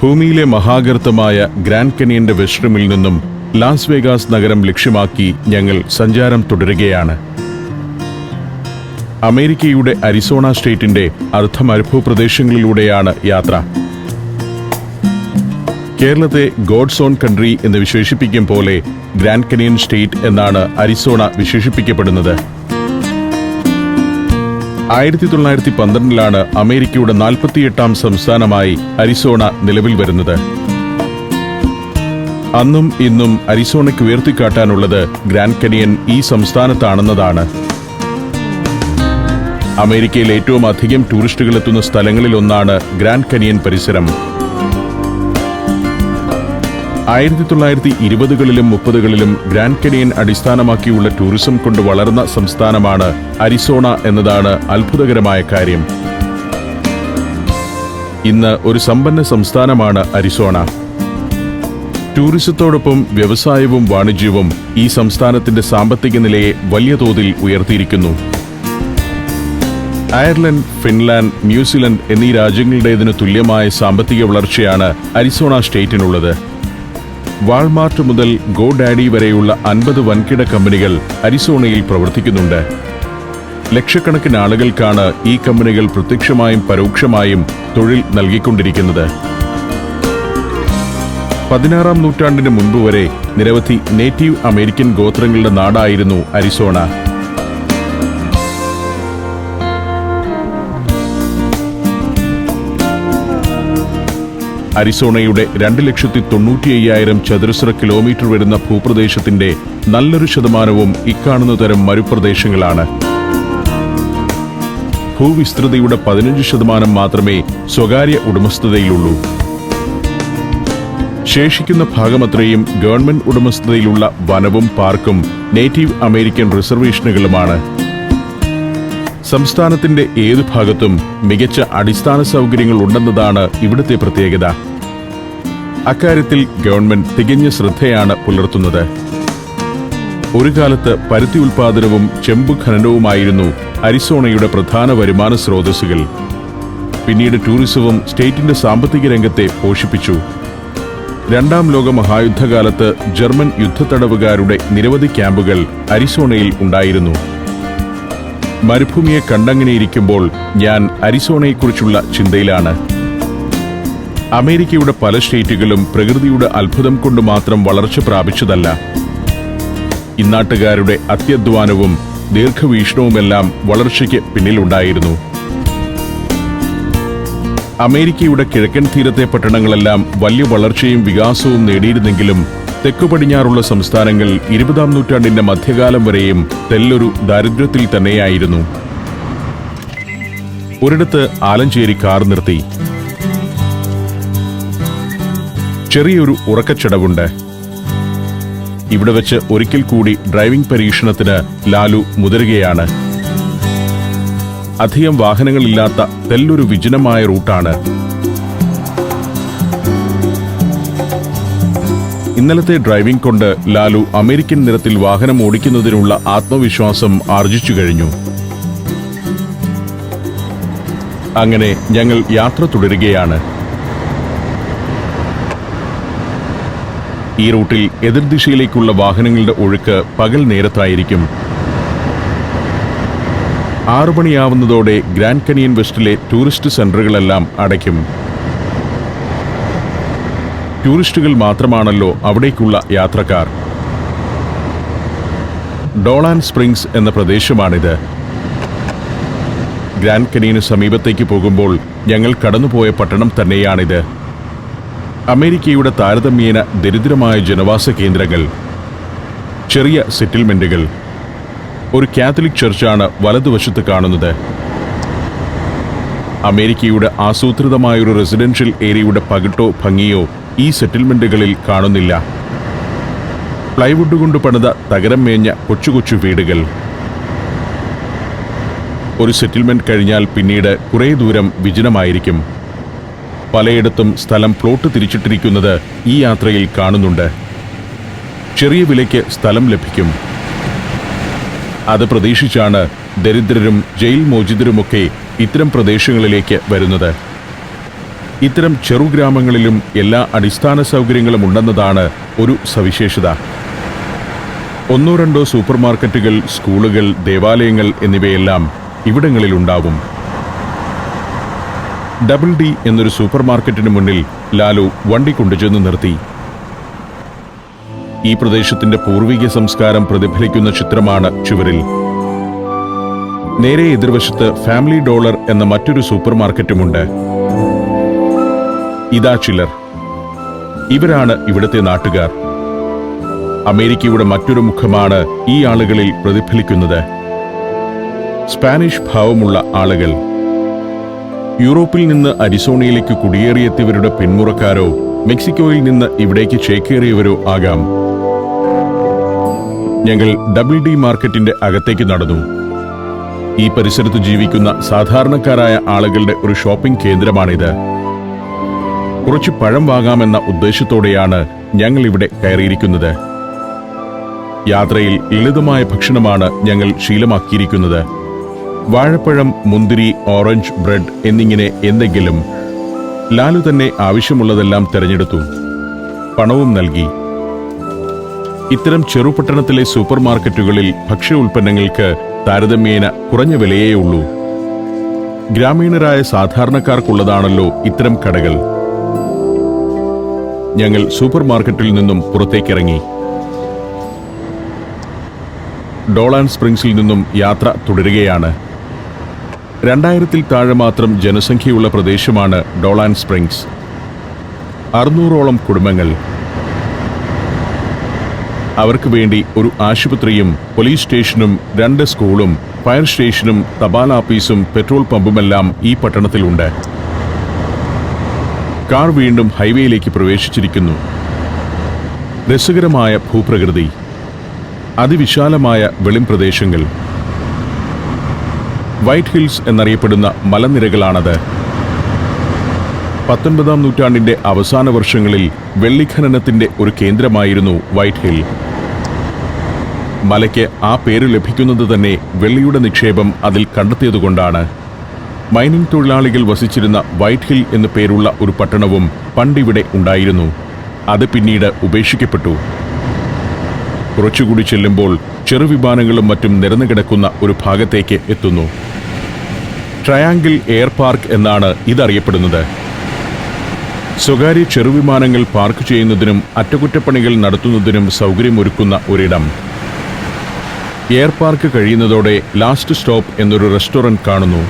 ഭൂമിയിലെ മഹാഗർത്തമായ grand കനിയന്റെ west നിന്നും Las Vegas നഗരം ലക്ഷ്യമാക്കി ഞങ്ങൾ സഞ്ചാരം തുടരുകയാണ്. അമേരിക്കയുടെ അരിസോണ സ്റ്റേറ്റിന്റെ അർദ്ധമരുഭൂപ്രദേശങ്ങളിലൂടെയാണ് യാത്ര. കേരളത്തെ ഗോഡ്സ് ഓൺ കൺട്രി എന്ന് വിശേഷിപ്പിക്കും പോലെ ഗ്രാൻഡ് കനിയൻ സ്റ്റേറ്റ് എന്നാണ് അരിസോണ വിശേഷിപ്പിക്കപ്പെടുന്നത്. 1912 അമേരിക്കയുടെ 48ാം സംസ്ഥാനമായി അരിസോണ നിലവിൽ വരുന്നത്. അന്നും ഇന്നും അരിസോണയ്ക്ക് ഉയർത്തിക്കാട്ടാനുള്ളത് ഗ്രാൻഡ് കനിയൻ ഈ സംസ്ഥാനത്താണെന്നതാണ്. അമേരിക്കയിൽ ഏറ്റവും അധികം ടൂറിസ്റ്റുകൾ എത്തുന്ന സ്ഥലങ്ങളിലൊന്നാണ് ഗ്രാൻഡ് കനിയൻ പരിസരം. 1920കളിലും 30കളിലും ഗ്രാൻഡ് കനിയൻ അടിസ്ഥാനമാക്കിയുള്ള ടൂറിസം കൊണ്ട് വളർന്ന സംസ്ഥാനമാണ് അരിസോണ എന്നതാണ് അത്ഭുതകരമായ കാര്യം. ഇന്ന് ഒരു സമ്പന്ന സംസ്ഥാനമാണ് അരിസോണ. ടൂറിസത്തോടൊപ്പം വ്യവസായവും വാണിജ്യവും ഈ സംസ്ഥാനത്തിന്റെ സാമ്പത്തിക നിലയെ വലിയ തോതിൽ ഉയർത്തിയിരിക്കുന്നു. അയർലൻഡ്, ഫിൻലാൻഡ്, ന്യൂസിലൻഡ് എന്നീ രാജ്യങ്ങളുടേതിനു തുല്യമായ സാമ്പത്തിക വളർച്ചയാണ് അരിസോണ സ്റ്റേറ്റിനുള്ളത്. വാൾമാർട്ട് മുതൽ ഗോഡാഡി വരെയുള്ള 50 വൻകിട കമ്പനികൾ അരിസോണയിൽ പ്രവർത്തിക്കുന്നുണ്ട്. ലക്ഷക്കണക്കിന് ആളുകൾക്കാണ് ഈ കമ്പനികൾ പ്രത്യക്ഷമായും പരോക്ഷമായും തൊഴിൽ നൽകിക്കൊണ്ടിരിക്കുന്നത്. 16ാം നൂറ്റാണ്ടിന് മുൻപ് വരെ നിരവധി നേറ്റീവ് അമേരിക്കൻ ഗോത്രങ്ങളുടെ നാടായിരുന്നു അരിസോണ. അരിസോണയുടെ 2,95,000 ചതുരശ്ര കിലോമീറ്റർ വരുന്ന ഭൂപ്രദേശത്തിന്റെ നല്ലൊരു ശതമാനവും ഇക്കാണുന്ന തരം മരുപ്രദേശങ്ങളാണ്. ഭൂവിസ്തൃതിയുടെ 15% മാത്രമേ സ്വകാര്യ ഉടമസ്ഥതയിലുള്ളൂ. ശേഷിക്കുന്ന ഭാഗമത്രയും ഗവൺമെന്റ് ഉടമസ്ഥതയിലുള്ള വനവും പാർക്കും നേറ്റീവ് അമേരിക്കൻ റിസർവേഷനുകളുമാണ്. സംസ്ഥാനത്തിന്റെ ഏതു ഭാഗത്തും മികച്ച അടിസ്ഥാന സൗകര്യങ്ങൾ ഉണ്ടെന്നതാണ് ഇവിടുത്തെ പ്രത്യേകത. അക്കാര്യത്തിൽ ഗവൺമെന്റ് തികഞ്ഞ ശ്രദ്ധയാണ് പുലർത്തുന്നത്. ഒരു കാലത്ത് പരുത്തി ഉൽപാദനവും ചെമ്പ് ഖനനവുമായിരുന്നു അരിസോണയുടെ പ്രധാന വരുമാന സ്രോതസ്സുകൾ. പിന്നീട് ടൂറിസവും സ്റ്റേറ്റിന്റെ സാമ്പത്തിക രംഗത്തെ പോഷിപ്പിച്ചു. 2ാം ലോക മഹായുദ്ധകാലത്ത് ജർമ്മൻ യുദ്ധത്തടവുകാരുടെ നിരവധി ക്യാമ്പുകൾ അരിസോണയിൽ ഉണ്ടായിരുന്നു. മരുഭൂമിയെ കണ്ടങ്ങനെയിരിക്കുമ്പോൾ ഞാൻ അരിസോണയെക്കുറിച്ചുള്ള ചിന്തയിലാണ്. അമേരിക്കയുടെ പല സ്റ്റേറ്റുകളും പ്രകൃതിയുടെ അത്ഭുതം കൊണ്ട് മാത്രം വളർച്ച പ്രാപിച്ചതല്ല. ഇന്നാട്ടുകാരുടെ അത്യധ്വാനവും ദീർഘവീക്ഷണവുമെല്ലാം വളർച്ചയ്ക്ക് പിന്നിലുണ്ടായിരുന്നു. അമേരിക്കയുടെ കിഴക്കൻ തീരത്തെ പട്ടണങ്ങളെല്ലാം വലിയ വളർച്ചയും വികാസവും നേടിയിരുന്നെങ്കിലും തെക്കു പടിഞ്ഞാറുള്ള സംസ്ഥാനങ്ങൾ 20ാം നൂറ്റാണ്ടിന്റെ മധ്യകാലം വരെയും തെല്ലൊരു ദാരിദ്ര്യത്തിൽ തന്നെയായിരുന്നു. ഒരിടത്ത് ആലഞ്ചേരി കാർ നിർത്തി. ചെറിയൊരു ഉറക്കച്ചടവുണ്ട്. ഇവിടെ വെച്ച് ഒരിക്കൽ കൂടി ഡ്രൈവിംഗ് പരീക്ഷണത്തിന് ലാലു മുതിരുകയാണ്. അധികം വാഹനങ്ങളില്ലാത്ത തെല്ലൊരു വിജനമായ റൂട്ടാണ്. ഇന്നലത്തെ ഡ്രൈവിംഗ് കൊണ്ട് ലാലു അമേരിക്കൻ നിരത്തിൽ വാഹനം ഓടിക്കുന്നതിനുള്ള ആത്മവിശ്വാസം ആർജിച്ചു കഴിഞ്ഞു. അങ്ങനെ ഞങ്ങൾ യാത്ര തുടരുകയാണ്. ഈ റൂട്ടിൽ എതിർദിശയിലേക്കുള്ള വാഹനങ്ങളുടെ ഒഴുക്ക് പകൽ നേരത്തായിരിക്കും. 6 മണിയാവുന്നതോടെ ഗ്രാൻഡ് കനിയൻ വെസ്റ്റിലെ ടൂറിസ്റ്റ് സെന്ററുകളെല്ലാം അടയ്ക്കും. ടൂറിസ്റ്റുകൾ മാത്രമാണല്ലോ അവിടേക്കുള്ള യാത്രക്കാർ. ഡോളാൻ സ്പ്രിങ്സ് എന്ന പ്രദേശമാണിത്. ഗ്രാൻഡ് കനിയന് സമീപത്തേക്ക് പോകുമ്പോൾ ഞങ്ങൾ കടന്നുപോയ പട്ടണം തന്നെയാണിത്. അമേരിക്കയുടെ താരതമ്യേന ദരിദ്രമായ ജനവാസ കേന്ദ്രങ്ങൾ, ചെറിയ സെറ്റിൽമെന്റുകൾ, ഒരു കാത്തലിക് ചർച്ചാണ് വലതുവശത്ത് കാണുന്നത്. അമേരിക്കയുടെ ആസൂത്രിതമായൊരു റെസിഡൻഷ്യൽ ഏരിയയുടെ പകിട്ടോ ഭംഗിയോ ഈ സെറ്റിൽമെന്റുകളിൽ കാണുന്നില്ല. പ്ലൈവുഡ് കൊണ്ട് പണിത തകരം മേഞ്ഞ കൊച്ചു കൊച്ചു വീടുകൾ. ഒരു സെറ്റിൽമെന്റ് കഴിഞ്ഞാൽ പിന്നീട് കുറേ ദൂരം വിജനമായിരിക്കും. പലയിടത്തും സ്ഥലം പ്ലോട്ട് തിരിച്ചിട്ടിരിക്കുന്നത് ഈ യാത്രയിൽ കാണുന്നുണ്ട്. ചെറിയ വിലയ്ക്ക് സ്ഥലം ലഭിക്കും. അത് പ്രതീക്ഷിച്ചാണ് ദരിദ്രരും ജയിൽ മോചിതരുമൊക്കെ ഇത്തരം പ്രദേശങ്ങളിലേക്ക് വരുന്നത്. ഇത്തരം ചെറുഗ്രാമങ്ങളിലും എല്ലാ അടിസ്ഥാന സൗകര്യങ്ങളും ഉണ്ടെന്നതാണ് ഒരു സവിശേഷത. ഒന്നോ രണ്ടോ സൂപ്പർമാർക്കറ്റുകൾ, സ്കൂളുകൾ, ദേവാലയങ്ങൾ എന്നിവയെല്ലാം ഇവിടങ്ങളിലുണ്ടാവും. ഡബിൾ ഡി എന്നൊരു സൂപ്പർമാർക്കറ്റിന് മുന്നിൽ ലാലു വണ്ടി കൊണ്ടുചെന്ന് നിർത്തി. ഈ പ്രദേശത്തിന്റെ പൂർവിക സംസ്കാരം പ്രതിഫലിക്കുന്ന ചിത്രമാണ് ചുവരിൽ. നേരെ എതിർവശത്ത് ഫാമിലി ഡോളർ എന്ന മറ്റൊരു സൂപ്പർമാർക്കറ്റുമുണ്ട്. ഇതാ ചിലർ. ഇവരാണ് ഇവിടുത്തെ നാട്ടുകാർ. അമേരിക്കയുടെ മറ്റൊരു മുഖമാണ് ഈ ആളുകളിൽ പ്രതിഫലിക്കുന്നത്. സ്പാനിഷ് ഭാവമുള്ള ആളുകൾ. യൂറോപ്പിൽ നിന്ന് അരിസോണയിലേക്ക് കുടിയേറിയെത്തിയവരുടെ പിന്മുറക്കാരോ മെക്സിക്കോയിൽ നിന്ന് ഇവിടേക്ക് ചേക്കേറിയവരോ ആകാം. ഞങ്ങൾ ഡബിൾ ഡി മാർക്കറ്റിന്റെ അകത്തേക്ക് നടന്നു. ഈ പരിസരത്ത് ജീവിക്കുന്ന സാധാരണക്കാരായ ആളുകളുടെ ഒരു ഷോപ്പിംഗ് കേന്ദ്രമാണിത്. കുറച്ച് പഴം വാങ്ങാമെന്ന ഉദ്ദേശത്തോടെയാണ് ഞങ്ങൾ ഇവിടെ കയറിയിരിക്കുന്നത്. യാത്രയിൽ ലളിതമായ ഭക്ഷണമാണ് ഞങ്ങൾ ശീലമാക്കിയിരിക്കുന്നത്. വാഴപ്പഴം, മുന്തിരി, ഓറഞ്ച്, ബ്രെഡ് എന്നിങ്ങനെ എന്തെങ്കിലും. ലാലു തന്നെ ആവശ്യമുള്ളതെല്ലാം തിരഞ്ഞെടുത്തു. പണവും നൽകി. ഇത്തരം ചെറുപട്ടണത്തിലെ സൂപ്പർമാർക്കറ്റുകളിൽ ഭക്ഷ്യ ഉൽപ്പന്നങ്ങൾക്ക് താരതമ്യേന കുറഞ്ഞ വിലയേ ഉള്ളൂ. ഗ്രാമീണരായ സാധാരണക്കാർക്കുള്ളതാണല്ലോ ഇത്തരം കടകൾ. ഞങ്ങൾ സൂപ്പർമാർക്കറ്റിൽ നിന്നും പുറത്തേക്കിറങ്ങി. ഡോളാൻ സ്പ്രിങ്സിൽ നിന്നും യാത്ര തുടരുകയാണ്. 2000-ൽ താഴെ മാത്രം ജനസംഖ്യയുള്ള പ്രദേശമാണ് ഡോളാൻ സ്പ്രിങ്സ്. 600-ഓളം കുടുംബങ്ങൾ. അവർക്ക് വേണ്ടി ഒരു ആശുപത്രിയും പോലീസ് സ്റ്റേഷനും 2 സ്കൂളും ഫയർ സ്റ്റേഷനും തപാൽ ആഫീസും പെട്രോൾ പമ്പുമെല്ലാം ഈ പട്ടണത്തിലുണ്ട്. കാർ വീണ്ടും ഹൈവേയിലേക്ക് പ്രവേശിച്ചിരിക്കുന്നു. രസകരമായ ഭൂപ്രകൃതി. അതിവിശാലമായ വെളിംപ്രദേശങ്ങൾ. വൈറ്റ് ഹിൽസ് എന്നറിയപ്പെടുന്ന മലനിരകളാണത്. 19-ാം നൂറ്റാണ്ടിന്റെ അവസാന വർഷങ്ങളിൽ വെള്ളിഖനനത്തിന്റെ ഒരു കേന്ദ്രമായിരുന്നു വൈറ്റ് ഹിൽ. മലയ്ക്ക് ആ പേര് ലഭിക്കുന്നത് തന്നെ വെള്ളിയുടെ നിക്ഷേപം അതിൽ കണ്ടെത്തിയതുകൊണ്ടാണ്. മൈനിംഗ് തൊഴിലാളികൾ വസിച്ചിരുന്ന വൈറ്റ് ഹിൽ എന്നു പേരുള്ള ഒരു പട്ടണവും പണ്ടിവിടെ ഉണ്ടായിരുന്നു. അത് പിന്നീട് ഉപേക്ഷിക്കപ്പെട്ടു. കുറച്ചുകൂടി ചെല്ലുമ്പോൾ ചെറുവിമാനങ്ങളും മറ്റും നിരന്നു കിടക്കുന്ന ഒരു ഭാഗത്തേക്ക് എത്തുന്നു. ട്രയാങ്കിൾ എയർ പാർക്ക് എന്നാണ് ഇതറിയപ്പെടുന്നത്. സ്വകാര്യ ചെറുവിമാനങ്ങൾ പാർക്ക് ചെയ്യുന്നതിനും അറ്റകുറ്റപ്പണികൾ നടത്തുന്നതിനും സൗകര്യമൊരുക്കുന്ന ഒരിടം. എയർ പാർക്ക് കഴിയുന്നതോടെ ലാസ്റ്റ് സ്റ്റോപ്പ് എന്നൊരു റെസ്റ്റോറന്റ് കാണുന്നു.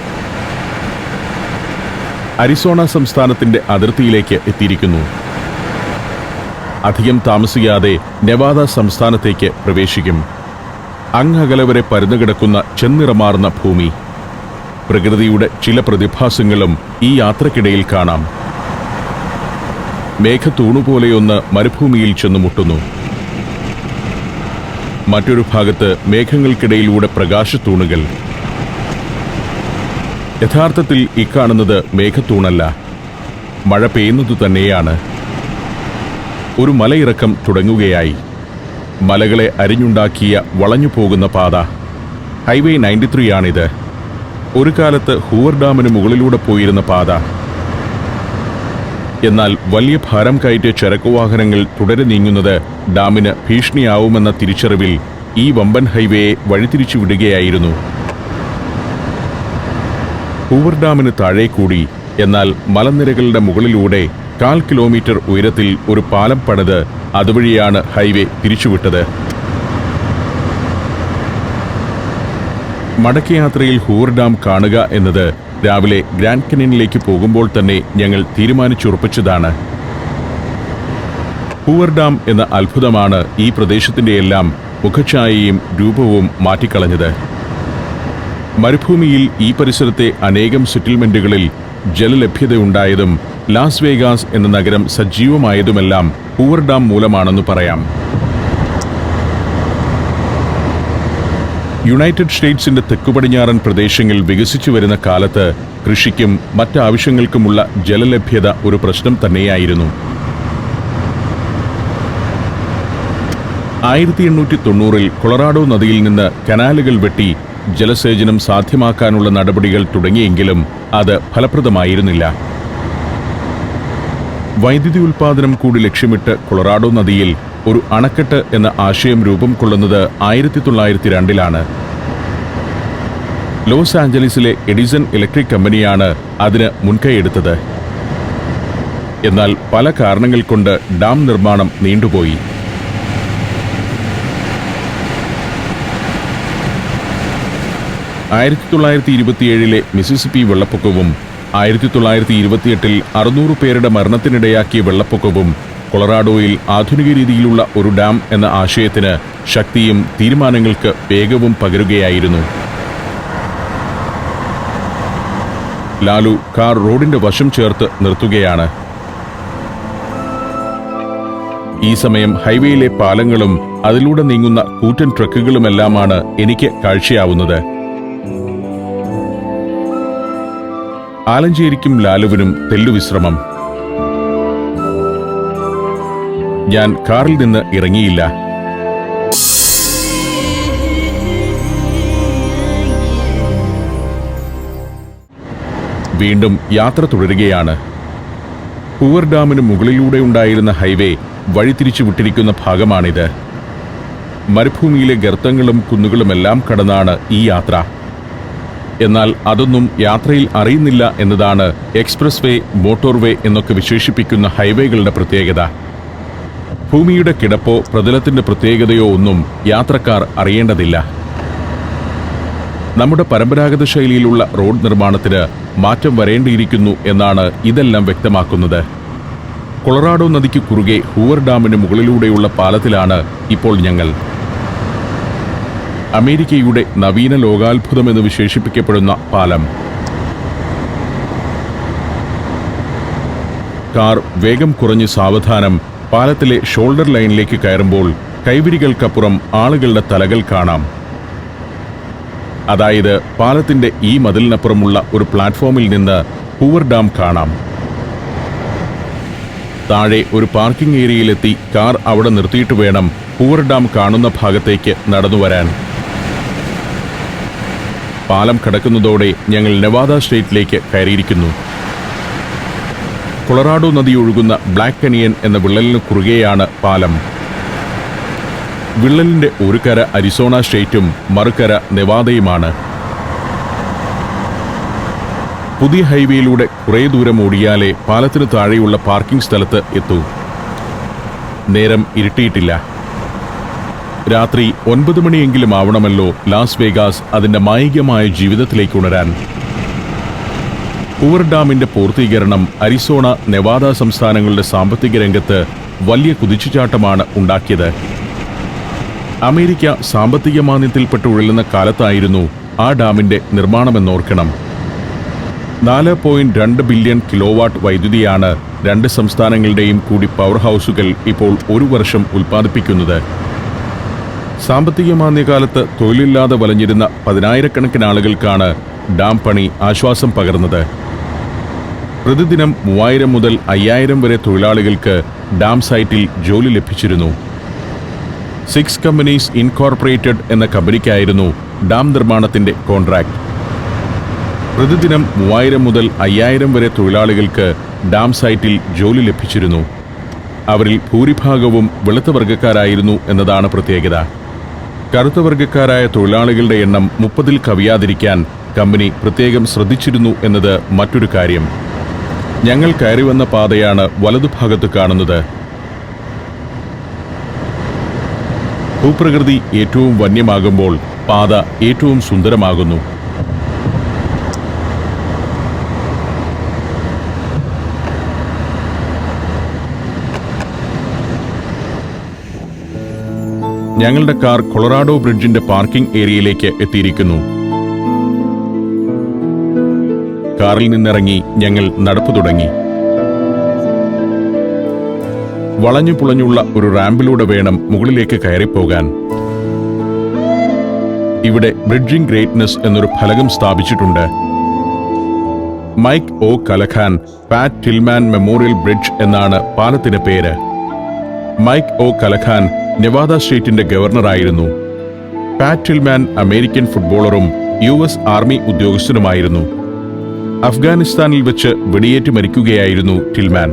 അരിസോണ സംസ്ഥാനത്തിന്റെ അതിർത്തിയിലേക്ക് എത്തിയിരിക്കുന്നു. അധികം താമസിയാതെ നെവാദ സംസ്ഥാനത്തേക്ക് പ്രവേശിക്കും. അങ്ങകലെ വരെ പരന്നുകിടക്കുന്ന ചെന്നിറമാർന്ന ഭൂമി. പ്രകൃതിയുടെ ചില പ്രതിഭാസങ്ങളും ഈ യാത്രക്കിടയിൽ കാണാം. മേഘത്തൂണുപോലെയൊന്ന് മരുഭൂമിയിൽ ചെന്നു മുട്ടുന്നു. മറ്റൊരു ഭാഗത്ത് മേഘങ്ങൾക്കിടയിലൂടെ പ്രകാശത്തൂണുകൾ. യഥാർത്ഥത്തിൽ ഇക്കാണുന്നത് മേഘത്തൂണല്ല, മഴ പെയ്യുന്നതു തന്നെയാണ്. ഒരു മലയിറക്കം തുടങ്ങുകയായി. മലകളെ അരിഞ്ഞുണ്ടാക്കിയ വളഞ്ഞു പോകുന്ന പാത. ഹൈവേ 93 ആണിത്. ഒരു കാലത്ത് ഹൂവർ ഡാമിന് മുകളിലൂടെ പോയിരുന്ന പാത. എന്നാൽ വലിയ ഭാരം കയറ്റിയ ചരക്കുവാഹനങ്ങൾ തുടരെ നീങ്ങുന്നത് ഡാമിന് ഭീഷണിയാവുമെന്ന തിരിച്ചറിവിൽ ഈ വമ്പൻ ഹൈവേയെ വഴിതിരിച്ചു വിടുകയായിരുന്നു. ഹൂവർ ഡാമിന് താഴെ കൂടി, എന്നാൽ മലനിരകളുടെ മുകളിലൂടെ 1/4 കിലോമീറ്റർ ഉയരത്തിൽ ഒരു പാലം പണിത് അതുവഴിയാണ് ഹൈവേ തിരിച്ചുവിട്ടത്. മടക്കയാത്രയിൽ ഹൂവർ ഡാം കാണുക എന്നത് രാവിലെ ഗ്രാൻഡ് കനോനിലേക്ക് പോകുമ്പോൾ തന്നെ ഞങ്ങൾ തീരുമാനിച്ചുറപ്പിച്ചതാണ്. ഹൂവർ ഡാം എന്ന അത്ഭുതമാണ് ഈ പ്രദേശത്തിന്റെയെല്ലാം മുഖഛായയും രൂപവും മാറ്റിക്കളഞ്ഞത്. മരുഭൂമിയിൽ ഈ പരിസരത്തെ അനേകം സെറ്റിൽമെന്റുകളിൽ ജലലഭ്യതയുണ്ടായതും ലാസ് വേഗാസ് എന്ന നഗരം സജീവമായതുമെല്ലാം ഹൂവർ ഡാം മൂലമാണെന്ന് പറയാം. യുണൈറ്റഡ് സ്റ്റേറ്റ്സിന്റെ തെക്കുപടിഞ്ഞാറൻ പ്രദേശങ്ങൾ വികസിച്ചു വരുന്ന കാലത്ത് കൃഷിക്കും മറ്റാവശ്യങ്ങൾക്കുമുള്ള ജലലഭ്യത ഒരു പ്രശ്നം തന്നെയായിരുന്നു. 1890-ൽ കൊളറാഡോ നദിയിൽ നിന്ന് കനാലുകൾ വെട്ടി ജലസേചനം സാധ്യമാക്കാനുള്ള നടപടികൾ തുടങ്ങിയെങ്കിലും അത് ഫലപ്രദമായിരുന്നില്ല. വൈദ്യുതി ഉൽപാദനം കൂടി ലക്ഷ്യമിട്ട് കൊളറാഡോ നദിയിൽ ഒരു അണക്കെട്ട് എന്ന ആശയം രൂപം കൊള്ളുന്നത് 1902-ലാണ്. ലോസ് ആഞ്ചലസിലെ എഡിസൺ ഇലക്ട്രിക് കമ്പനിയാണ് അതിന് മുൻകൈയെടുത്തത്. എന്നാൽ പല കാരണങ്ങൾ കൊണ്ട് ഡാം നിർമ്മാണം നീണ്ടുപോയി. 1927-ലെ മിസിസിപ്പി വെള്ളപ്പൊക്കവും 1928-ൽ 600 പേരുടെ മരണത്തിനിടയാക്കിയ വെള്ളപ്പൊക്കവും കൊളറാഡോയിൽ ആധുനിക രീതിയിലുള്ള ഒരു ഡാം എന്ന ആശയത്തിന് ശക്തിയും തീരുമാനങ്ങൾക്ക് വേഗവും പകരുകയായിരുന്നു. ലാലു കാർ റോഡിന്റെ വശം ചേർത്ത് നിർത്തുകയാണ്. ഈ സമയം ഹൈവേയിലെ പാലങ്ങളും അതിലൂടെ നീങ്ങുന്ന കൂറ്റൻ ട്രക്കുകളുമെല്ലാമാണ് എനിക്ക് കാഴ്ചയാവുന്നത്. ആലഞ്ചേരിക്കും ലാലുവിനും തെല്ലുവിശ്രമം. ഞാൻ കാറിൽ നിന്ന് ഇറങ്ങിയില്ല. വീണ്ടും യാത്ര തുടരുകയാണ്. ഹൂവർ ഡാമിന് മുകളിലൂടെ ഉണ്ടായിരുന്ന ഹൈവേ വഴിതിരിച്ചു വിട്ടിരിക്കുന്ന ഭാഗമാണിത്. മരുഭൂമിയിലെ ഗർത്തങ്ങളും കുന്നുകളുമെല്ലാം കടന്നാണ് ഈ യാത്ര. എന്നാൽ അതൊന്നും യാത്രയിൽ അറിയുന്നില്ല എന്നതാണ് എക്സ്പ്രസ് വേ, മോട്ടോർ വേ എന്നൊക്കെ വിശേഷിപ്പിക്കുന്ന ഹൈവേകളുടെ പ്രത്യേകത. ഭൂമിയുടെ കിടപ്പോ പ്രതലത്തിന്റെ പ്രത്യേകതയോ ഒന്നും യാത്രക്കാർ അറിയേണ്ടതില്ല. നമ്മുടെ പരമ്പരാഗത ശൈലിയിലുള്ള റോഡ് നിർമ്മാണത്തിന് മാറ്റം വരേണ്ടിയിരിക്കുന്നു എന്നാണ് ഇതെല്ലാം വ്യക്തമാക്കുന്നത്. കൊളറാഡോ നദിക്ക് കുറുകെ ഹൂവർ ഡാമിന് മുകളിലൂടെയുള്ള പാലത്തിലാണ് ഇപ്പോൾ ഞങ്ങൾ. അമേരിക്കയുടെ നവീന ലോകാത്ഭുതമെന്ന് വിശേഷിപ്പിക്കപ്പെടുന്ന പാലം. കാർ വേഗം കുറഞ്ഞ് സാവധാനം പാലത്തിലെ ഷോൾഡർ ലൈനിലേക്ക് കയറുമ്പോൾ കൈവരികൾക്കപ്പുറം ആളുകളുടെ തലകൾ കാണാം. അതായത് പാലത്തിന്റെ ഈ മതിലിനപ്പുറമുള്ള ഒരു പ്ലാറ്റ്ഫോമിൽ നിന്ന് ഹൂവർ ഡാം കാണാം. താഴെ ഒരു പാർക്കിംഗ് ഏരിയയിലെത്തി കാർ അവിടെ നിർത്തിയിട്ട് വേണം ഹൂവർ ഡാം കാണുന്ന ഭാഗത്തേക്ക് നടന്നുവരാൻ. പാലം കടക്കുന്നതോടെ ഞങ്ങൾ നെവാദ സ്റ്റേറ്റിലേക്ക് കയറിയിരിക്കുന്നു. കൊളറാഡോ നദി ഒഴുകുന്ന ബ്ലാക്ക് കനിയൻ എന്ന വിള്ളലിന് കുറുകെയാണ് പാലം. വിള്ളലിന്റെ ഒരു കര അരിസോണ സ്റ്റേറ്റും മറുകര നെവാദയുമാണ്. പുതിയ ഹൈവേയിലൂടെ കുറേ ദൂരം ഓടിയാലേ പാലത്തിന് താഴെയുള്ള പാർക്കിംഗ് സ്ഥലത്ത് എത്തൂ. നേരം ഇരുട്ടിയിട്ടില്ല. രാത്രി 9 മണിയെങ്കിലും ആവണമല്ലോ ലാസ് വേഗാസ് അതിന്റെ മായികമായ ജീവിതത്തിലേക്ക് ഉണരാൻ. ഹൂവർ ഡാമിന്റെ പൂർത്തീകരണം അരിസോണ, നെവാദ സംസ്ഥാനങ്ങളുടെ സാമ്പത്തിക രംഗത്ത് വലിയ കുതിച്ചുചാട്ടമാണ് ഉണ്ടാക്കിയത്. അമേരിക്ക സാമ്പത്തിക മാന്ദ്യത്തിൽപ്പെട്ട് ഉഴലുന്ന കാലത്തായിരുന്നു ആ ഡാമിന്റെ നിർമ്മാണമെന്നോർക്കണം. 4.2 ബില്യൺ കിലോവാട്ട് വൈദ്യുതിയാണ് 2 സംസ്ഥാനങ്ങളുടെയും കൂടി പവർ ഹൗസുകൾ ഇപ്പോൾ ഒരു വർഷം ഉൽപ്പാദിപ്പിക്കുന്നത്. സാമ്പത്തിക മാന്ദ്യകാലത്ത് തൊഴിലില്ലാതെ വലഞ്ഞിരുന്ന 10,000-കണക്കിന് ആളുകൾക്കാണ് ഡാം പണി ആശ്വാസം പകർന്നത്. പ്രതിദിനം 3,000 മുതൽ 5,000 വരെ തൊഴിലാളികൾക്ക് ഡാം സൈറ്റിൽ ജോലി ലഭിച്ചിരുന്നു. 6 കമ്പനീസ് ഇൻകോർപ്പറേറ്റഡ് എന്ന കമ്പനിക്കായിരുന്നു ഡാം നിർമ്മാണത്തിന്റെ കോൺട്രാക്ട്. പ്രതിദിനം 3,000 മുതൽ 5,000 വരെ തൊഴിലാളികൾക്ക് ഡാം സൈറ്റിൽ ജോലി ലഭിച്ചിരുന്നു. അവരിൽ ഭൂരിഭാഗവും വെളുത്ത വർഗ്ഗക്കാരായിരുന്നു എന്നതാണ് പ്രത്യേകത. കറുത്ത വർഗ്ഗക്കാരായ തൊഴിലാളികളുടെ എണ്ണം 30-ൽ കവിയാതിരിക്കാൻ കമ്പനി പ്രത്യേകം ശ്രദ്ധിച്ചിരുന്നു എന്നത് മറ്റൊരു കാര്യം. ഞങ്ങൾ കയറി വന്ന പാതയാണ് വലതുഭാഗത്ത് കാണുന്നത്. ഭൂപ്രകൃതി ഏറ്റവും വന്യമാകുമ്പോൾ പാത ഏറ്റവും സുന്ദരമാകുന്നു. ഞങ്ങളുടെ കാർ കൊളറാഡോ ബ്രിഡ്ജിന്റെ പാർക്കിംഗ് ഏരിയയിലേക്ക് എത്തിയിരിക്കുന്നു. കാറിൽ നിന്നിറങ്ങി ഞങ്ങൾ നടപ്പ് തുടങ്ങി. വളഞ്ഞു പുളഞ്ഞുള്ള ഒരു റാമ്പിലൂടെ വേണം മുകളിലേക്ക് കയറിപ്പോകാൻ. ഇവിടെ ബ്രിഡ്ജിംഗ് ഗ്രേറ്റ്നസ് എന്നൊരു ഫലകം സ്ഥാപിച്ചിട്ടുണ്ട്. Mike O'Callaghan Pat Tillman memorial bridge എന്നാണ് പാലത്തിന് പേര്. മൈക്ക് ഒ കലഖാൻ നെവാദ സ്റ്റേറ്റിന്റെ ഗവർണറായിരുന്നു. പാറ്റ് ടിൽമാൻ അമേരിക്കൻ ഫുട്ബോളറും US ആർമി ഉദ്യോഗസ്ഥനുമായിരുന്നു. അഫ്ഗാനിസ്ഥാനിൽ വെച്ച് വെടിയേറ്റ് മരിക്കുകയായിരുന്നു ടിൽമാൻ.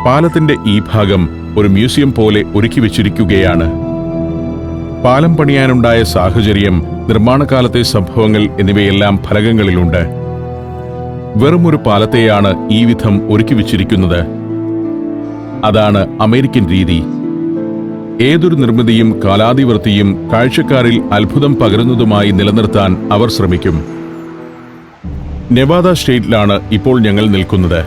പാലത്തിന്റെ ഈ ഭാഗം ഒരു മ്യൂസിയം പോലെ ഒരുക്കി വെച്ചിരിക്കുകയാണ്. പാലം പണിയാനുണ്ടായ സാഹചര്യം, നിർമ്മാണകാലത്തെ സംഭവങ്ങൾ എന്നിവയെല്ലാം ഫലകങ്ങളിലുണ്ട്. വെറുമൊരു പാലത്തെയാണ് ഈ വിധം ഒരുക്കി വെച്ചിരിക്കുന്നത്. അതാണ് അമേരിക്കൻ രീതി. ഏതൊരു നിർമ്മിതിയും കാലാതിവർത്തിയും കാഴ്ചക്കാരിൽ അത്ഭുതം പകരുന്നതുമായി നിലനിർത്താൻ അവർ ശ്രമിക്കും. നെവാദ സ്റ്റേറ്റിലാണ് ഇപ്പോൾ ഞങ്ങൾ നിൽക്കുന്നത്.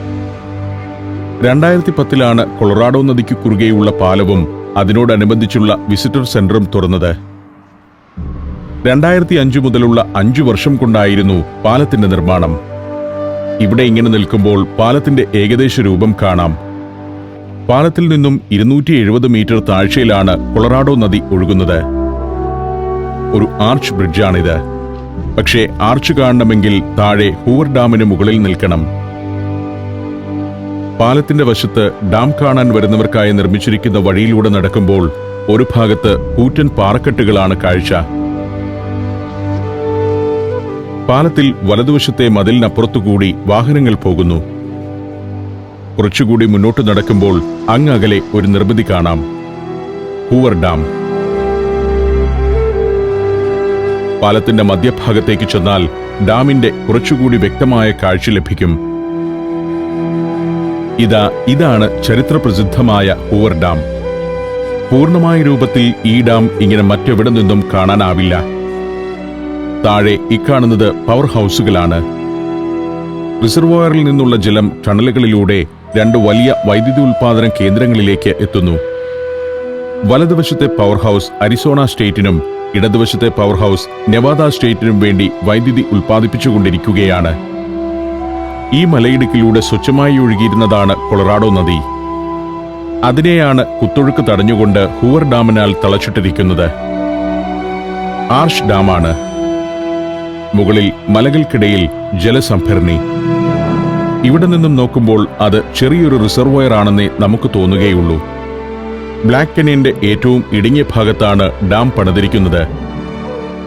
2010 കൊളറാഡോ നദിക്ക് കുറുകെയുള്ള പാലവും അതിനോടനുബന്ധിച്ചുള്ള വിസിറ്റർ സെന്ററും തുറന്നത്. 2005 മുതലുള്ള 5 വർഷം കൊണ്ടായിരുന്നു പാലത്തിന്റെ നിർമ്മാണം. ഇവിടെ ഇങ്ങനെ നിൽക്കുമ്പോൾ പാലത്തിന്റെ ഏകദേശ രൂപം കാണാം. പാലത്തിൽ നിന്നും 270 മീറ്റർ താഴ്ചയിലാണ് കൊളറാഡോ നദി ഒഴുകുന്നത്. ഒരു ആർച്ച് ബ്രിഡ്ജാണിത്. പക്ഷേ ആർച്ച് കാണണമെങ്കിൽ താഴെ ഹൂവർ ഡാമിന് മുകളിൽ നിൽക്കണം. പാലത്തിന്റെ വശത്ത് ഡാം കാണാൻ വരുന്നവർക്കായി നിർമ്മിച്ചിരിക്കുന്ന വഴിയിലൂടെ നടക്കുമ്പോൾ ഒരു ഭാഗത്ത് കൂറ്റൻ പാറക്കെട്ടുകളാണ് കാഴ്ച. പാലത്തിൽ വലതുവശത്തെ മതിലിനപ്പുറത്തുകൂടി വാഹനങ്ങൾ പോകുന്നു. കുറച്ചുകൂടി മുന്നോട്ട് നടക്കുമ്പോൾ അങ്ങകലെ ഒരു നിർമ്മിതി കാണാം, ഹൂവർ ഡാം. പാലത്തിന്റെ മധ്യഭാഗത്തേക്ക് ചെന്നാൽ ഡാമിന്റെ കുറച്ചുകൂടി വ്യക്തമായ കാഴ്ച ലഭിക്കും. ഇതാണ് ചരിത്രപ്രസിദ്ധമായ ഹൂവർ ഡാം. പൂർണ്ണമായ രൂപത്തിൽ ഈ ഡാം ഇങ്ങനെ മറ്റെവിടെ നിന്നും കാണാനാവില്ല. താഴെ ഇക്കാണുന്നത് പവർ ഹൗസുകളാണ്. റിസർവോയറിൽ നിന്നുള്ള ജലം ടണലുകളിലൂടെ 2 വലിയ വൈദ്യുതി ഉൽപാദന കേന്ദ്രങ്ങളിലേക്ക് എത്തുന്നു. വലതുവശത്തെ പവർ ഹൗസ് അരിസോണ സ്റ്റേറ്റിനും ഇടതുവശത്തെ പവർ ഹൗസ് നെവാദ സ്റ്റേറ്റിനും വേണ്ടി വൈദ്യുതി ഉൽപ്പാദിപ്പിച്ചുകൊണ്ടിരിക്കുകയാണ്. ഈ മലയിടുക്കിലൂടെ സ്വച്ഛമായി ഒഴുകിയിരുന്നതാണ് കൊളറാഡോ നദി. അതിനെയാണ് കുത്തൊഴുക്ക് തടഞ്ഞുകൊണ്ട് ഹൂവർ ഡാമിനാൽ തളച്ചിട്ടിരിക്കുന്നത്. ആർച്ച് ഡാമാണ്. മുകളിൽ മലകൾക്കിടയിൽ ജലസംഭരണി. ഇവിടെ നിന്നും നോക്കുമ്പോൾ അത് ചെറിയൊരു റിസർവോയർ ആണെന്നേ നമുക്ക് തോന്നുകയുള്ളൂ. ബ്ലാക്ക് കനിയന്റെ ഏറ്റവും ഇടുങ്ങിയ ഭാഗത്താണ് ഡാം പണിതിരിക്കുന്നത്.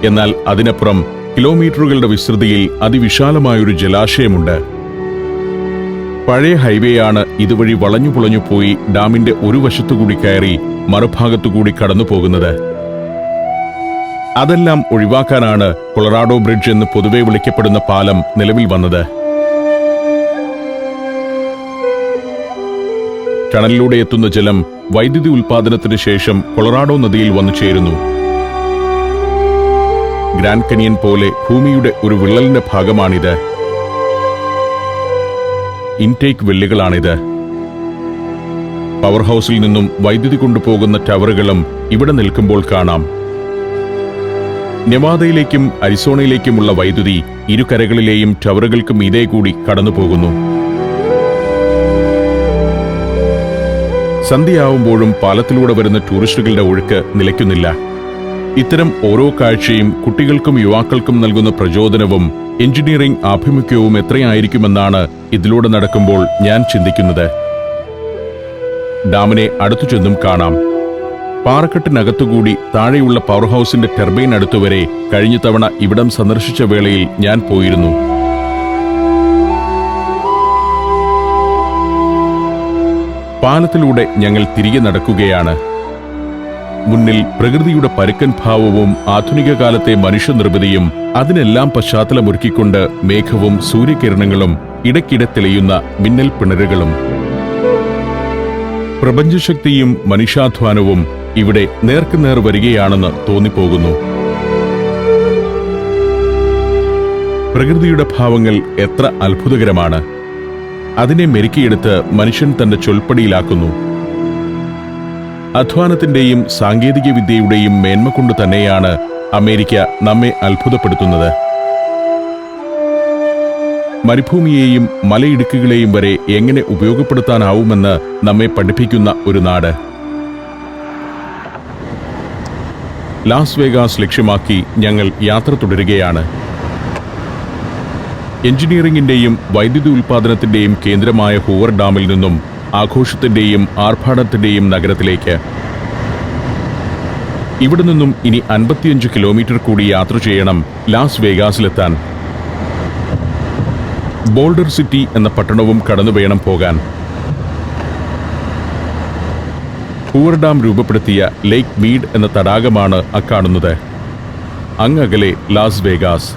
എന്നാൽ അതിനപ്പുറം കിലോമീറ്ററുകളുടെ വിസ്തൃതിയിൽ അതിവിശാലമായൊരു ജലാശയമുണ്ട്. പഴയ ഹൈവേയാണ് ഇതുവഴി വളഞ്ഞു പുളഞ്ഞു പോയി ഡാമിന്റെ ഒരു വശത്തുകൂടി കയറി മറുഭാഗത്തുകൂടി കടന്നു പോകുന്നത്. അതെല്ലാം ഒഴിവാക്കാനാണ് കൊളറാഡോ ബ്രിഡ്ജ് എന്ന് പൊതുവെ വിളിക്കപ്പെടുന്ന പാലം നിലവിൽ വന്നത്. ടണലിലൂടെ എത്തുന്ന ജലം വൈദ്യുതി ഉൽപാദനത്തിന് ശേഷം കൊളറാഡോ നദിയിൽ വന്നു ചേരുന്നു. ഗ്രാൻഡ് കനിയൻ പോലെ ഭൂമിയുടെ ഒരു വിള്ളലിന്റെ ഭാഗമാണിത്. ഇൻടേക്ക് വെല്ലുകളാണിത്. പവർ ഹൗസിൽ നിന്നും വൈദ്യുതി കൊണ്ടുപോകുന്ന ടവറുകളും ഇവിടെ നിൽക്കുമ്പോൾ കാണാം. നെവാദയിലേക്കും അരിസോണയിലേക്കുമുള്ള വൈദ്യുതി ഇരുകരകളിലെയും ടവറുകൾക്ക് മീതെ കൂടി കടന്നുപോകുന്നു. സന്ധ്യയാവുമ്പോഴും പാലത്തിലൂടെ വരുന്ന ടൂറിസ്റ്റുകളുടെ ഒഴുക്ക് നിലയ്ക്കുന്നില്ല. ഇത്തരം ഓരോ കാഴ്ചയും കുട്ടികൾക്കും യുവാക്കൾക്കും നൽകുന്ന പ്രചോദനവും എഞ്ചിനീയറിംഗ് ആഭിമുഖ്യവും എത്രയായിരിക്കുമെന്നാണ് ഇതിലൂടെ നടക്കുമ്പോൾ ഞാൻ ചിന്തിക്കുന്നത്. ഡാമിനെ അടുത്തു ചെന്നും കാണാം. പാറക്കെട്ടിനകത്തുകൂടി താഴെയുള്ള പവർ ഹൗസിന്റെ ടെർബൈൻ അടുത്തുവരെ കഴിഞ്ഞ തവണ ഇവിടം സന്ദർശിച്ച വേളയിൽ ഞാൻ പോയിരുന്നു. പാലത്തിലൂടെ ഞങ്ങൾ തിരികെ നടക്കുകയാണ്. മുന്നിൽ പ്രകൃതിയുടെ പരുക്കൻ ഭാവവും ആധുനിക കാലത്തെ മനുഷ്യനിർമ്മിതിയും അതിനെല്ലാം പശ്ചാത്തലമൊരുക്കിക്കൊണ്ട് മേഘവും സൂര്യകിരണങ്ങളും ഇടയ്ക്കിടെ തെളിയുന്ന മിന്നൽ പിണരുകളും. പ്രപഞ്ചശക്തിയും മനുഷ്യാധ്വാനവും ഇവിടെ നേർക്കുനേർ വരികയാണെന്ന് തോന്നിപ്പോകുന്നു. പ്രകൃതിയുടെ ഭാവങ്ങൾ എത്ര അത്ഭുതകരമാണ്! അതിനെ മെരുക്കിയെടുത്ത് മനുഷ്യൻ തന്റെ ചൊൽപ്പടിയിലാക്കുന്നു. അധ്വാനത്തിന്റെയും സാങ്കേതിക വിദ്യയുടെയും മേന്മ കൊണ്ട് തന്നെയാണ് അമേരിക്ക നമ്മെ അത്ഭുതപ്പെടുത്തുന്നത്. മരുഭൂമിയെയും മലയിടുക്കുകളെയും വരെ എങ്ങനെ ഉപയോഗപ്പെടുത്താനാവുമെന്ന് നമ്മെ പഠിപ്പിക്കുന്ന ഒരു നാട്. ലാസ് വേഗാസ് ലക്ഷ്യമാക്കി ഞങ്ങൾ യാത്ര തുടരുകയാണ്. എഞ്ചിനീയറിംഗിന്റെയും വൈദ്യുതി ഉൽപാദനത്തിന്റെയും കേന്ദ്രമായ ഹൂവർ ഡാമിൽ നിന്നും ആഘോഷത്തിന്റെയും ആർഭാടത്തിന്റെയും നഗരത്തിലേക്ക്. ഇവിടെ നിന്നും ഇനി 55 കിലോമീറ്റർ കൂടി യാത്ര ചെയ്യണം ലാസ് വേഗാസിലെത്താൻ. ബോൾഡർ സിറ്റി എന്ന പട്ടണവും കടന്നു വേണം പോകാൻ. ഹൂവർ ഡാം രൂപപ്പെടുത്തിയ ലേക്ക് മീഡ് എന്ന തടാകമാണ് അക്കാണുന്നത്. അങ്ങകലെ ലാസ് വേഗാസ്.